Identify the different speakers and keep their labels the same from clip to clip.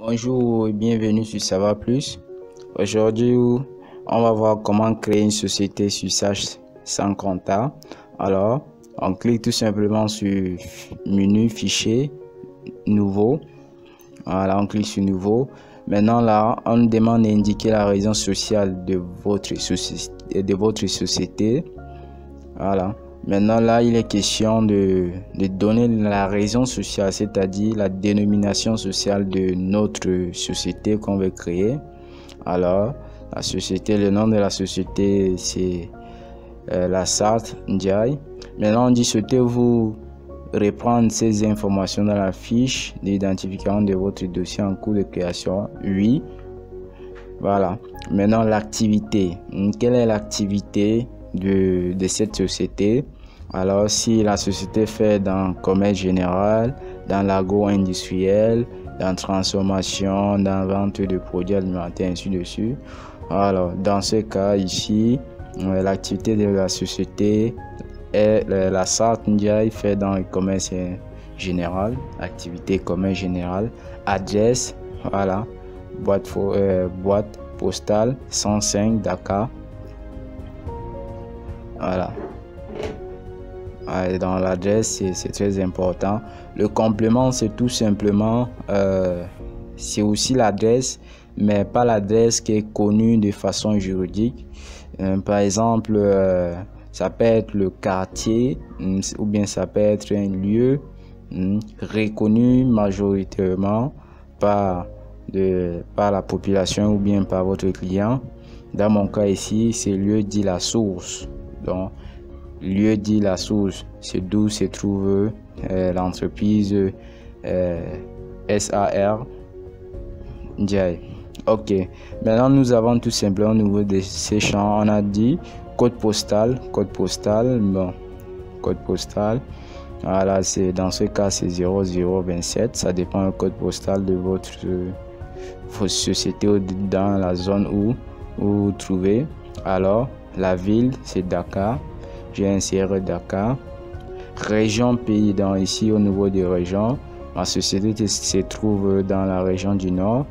Speaker 1: Bonjour et bienvenue sur Savoir Plus. Aujourd'hui, on va voir comment créer une société sur Sage sans compta. Alors, on clique tout simplement sur menu fichier, nouveau. Voilà, on clique sur nouveau. Maintenant là, on nous demande d'indiquer la raison sociale de votre société. Voilà. Maintenant là, il est question de donner la raison sociale, c'est-à-dire la dénomination sociale de notre société qu'on veut créer. Alors, la société, le nom de la société, c'est la SART Ndiaye. Maintenant, on dit souhaitez-vous reprendre ces informations dans la fiche d'identification de votre dossier en cours de création? Oui. Voilà. Maintenant, l'activité. Quelle est l'activité de cette société? Alors, si la société fait dans le commerce général, dans l'agro-industriel, dans transformation, dans vente de produits alimentaires, ainsi de suite. Alors, dans ce cas ici, l'activité de la société est la SART Ndiaye fait dans le commerce général, activité commerce général, adresse, voilà, boîte postale 105 Dakar. Voilà. Dans l'adresse, c'est très important. Le complément, c'est tout simplement, c'est aussi l'adresse, mais pas l'adresse qui est connue de façon juridique. Par exemple, ça peut être le quartier, ou bien ça peut être un lieu reconnu majoritairement par la population ou bien par votre client. Dans mon cas ici, c'est lieu dit la source. Donc, lieu dit la source, c'est d'où se trouve l'entreprise SAR Ndiaye. Ok, maintenant nous avons tout simplement au niveau de ces champs, on a dit code postal, bon, code postal. Voilà, c'est dans ce cas c'est 0027, ça dépend du code postal de votre société ou dans la zone où vous vous trouvez. Alors, la ville c'est Dakar. J'ai inséré Dakar. Région pays, donc ici au niveau des régions, ma société se trouve dans la région du Nord.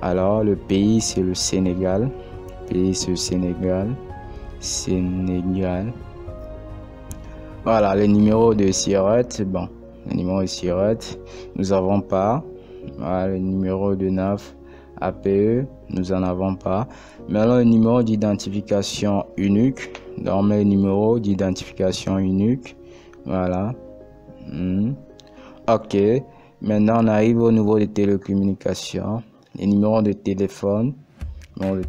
Speaker 1: Alors le pays c'est le Sénégal. Pays c'est le Sénégal. Voilà, le numéro de SIRET, bon, le numéro de SIRET, nous avons pas. Voilà, le numéro de NAF APE, nous en avons pas. Maintenant le numéro d'identification unique. Donc, on met le numéro d'identification unique. Voilà. Ok. Maintenant, on arrive au niveau des télécommunications. Les numéros de téléphone. On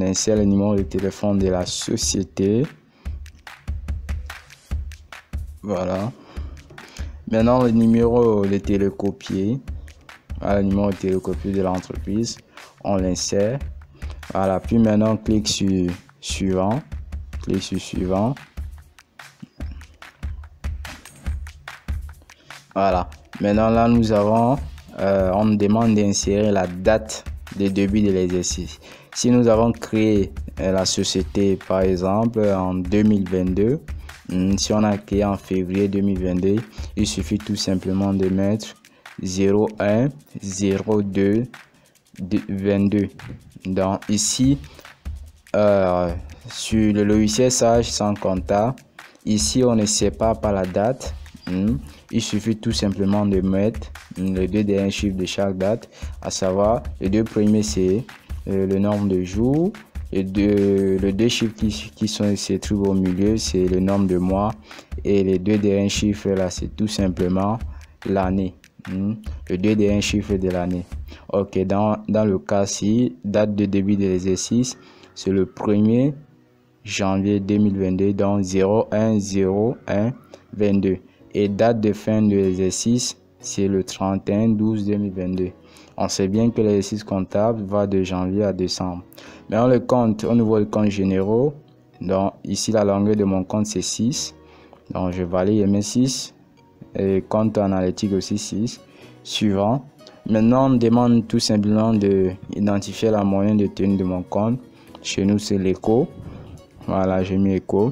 Speaker 1: insère le numéro de téléphone de la société. Voilà. Maintenant, le numéro de télécopier. Voilà, le numéro de télécopier de l'entreprise. On l'insère. Voilà. Puis maintenant, on clique sur suivant. Clique sur suivant. Voilà. Maintenant là nous avons on nous demande d'insérer la date de début de l'exercice. Si nous avons créé la société par exemple en 2022, si on a créé en février 2022, il suffit tout simplement de mettre 01 02 22. Donc ici sur le logiciel Sage sans compta, ici on ne sépare pas la date. Il suffit tout simplement de mettre les deux derniers chiffres de chaque date, à savoir les deux premiers c'est le nombre de jours, les deux chiffres qui se trouvent au milieu c'est le nombre de mois, et les deux derniers chiffres là c'est tout simplement l'année. Les deux derniers chiffres de l'année. Ok, dans le cas-ci, date de début de l'exercice c'est le 1er janvier 2022, donc 01/01/22. Et date de fin de l'exercice, c'est le 31/12/2022. On sait bien que l'exercice comptable va de janvier à décembre. Maintenant, le compte, au niveau des comptes généraux, donc ici, la longueur de mon compte, c'est 6. Donc, je valide, je mets 6. Et compte analytique aussi 6. Suivant. Maintenant, on me demande tout simplement d'identifier la moyenne de tenue de mon compte. Chez nous, c'est l'éco. Voilà, j'ai mis éco.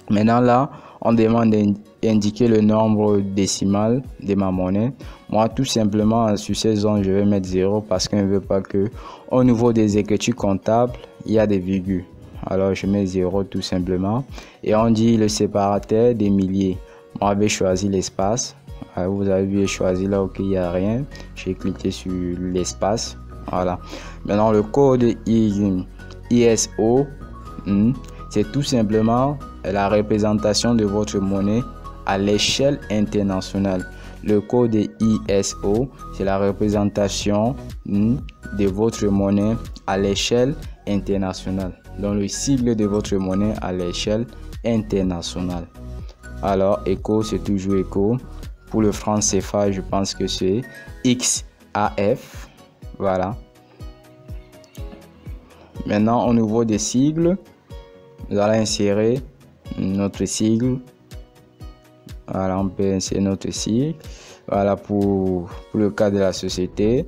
Speaker 1: Maintenant là, On demande d'indiquer le nombre décimal de ma monnaie. Moi, tout simplement, sur ces zones, je vais mettre 0 parce qu'on ne veut pas que, au niveau des écritures comptables, il y a des virgules. Alors, je mets 0 tout simplement. Et on dit le séparateur des milliers. Moi, je vais choisir l'espace. Vous avez vu, choisir là où il n'y a rien. J'ai cliqué sur l'espace. Voilà. Maintenant, le code ISO, c'est tout simplement la représentation de votre monnaie à l'échelle internationale. Le code ISO, c'est la représentation de votre monnaie à l'échelle internationale. Donc, le sigle de votre monnaie à l'échelle internationale. Alors, ECO, c'est toujours ECO. Pour le franc CFA, je pense que c'est XAF. Voilà. Maintenant, au niveau des sigles, nous allons insérer notre sigle. Voilà, on peut insérer notre sigle. Voilà, pour le cas de la société,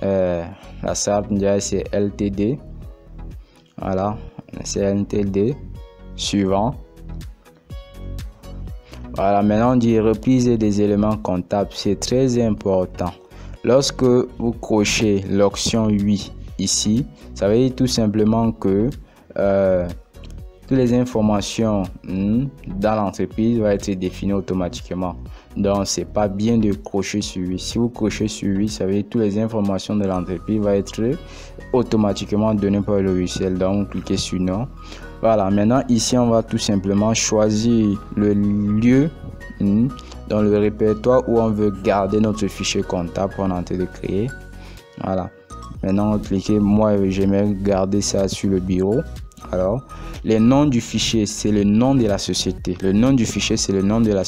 Speaker 1: la SART, c'est LTD. Voilà, c'est LTD. Suivant. Voilà, maintenant on dit reprise des éléments comptables. C'est très important. Lorsque vous crochez l'option 8 ici, ça veut dire tout simplement que toutes les informations dans l'entreprise vont être définies automatiquement. Donc, c'est pas bien de crocher sur 8. Si vous crochez sur 8, ça veut dire que toutes les informations de l'entreprise vont être automatiquement données par le logiciel. Donc, cliquez sur non. Voilà, maintenant ici, on va tout simplement choisir le lieu dans le répertoire où on veut garder notre fichier comptable qu'on est en train de créer. Voilà. Maintenant, cliquez. Moi, j'aimerais garder ça sur le bureau. Alors, le nom du fichier, c'est le nom de la société. Le nom du fichier, c'est le nom de la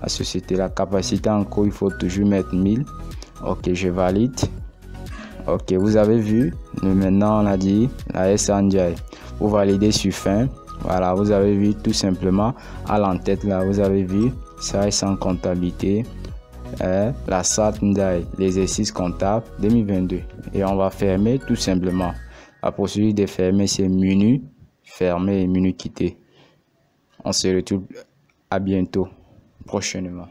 Speaker 1: société. La capacité en cours, il faut toujours mettre 1000. Ok, je valide. Ok, vous avez vu. Maintenant, on a dit la SNDI. Vous validez sur fin. Voilà, vous avez vu tout simplement à l'entête là, vous avez vu ça est sans comptabilité. La SAT NDAI, l'exercice comptable 2022. Et on va fermer tout simplement. La procédure de fermer, c'est menu fermer et menu quitter. On se retrouve à bientôt, prochainement.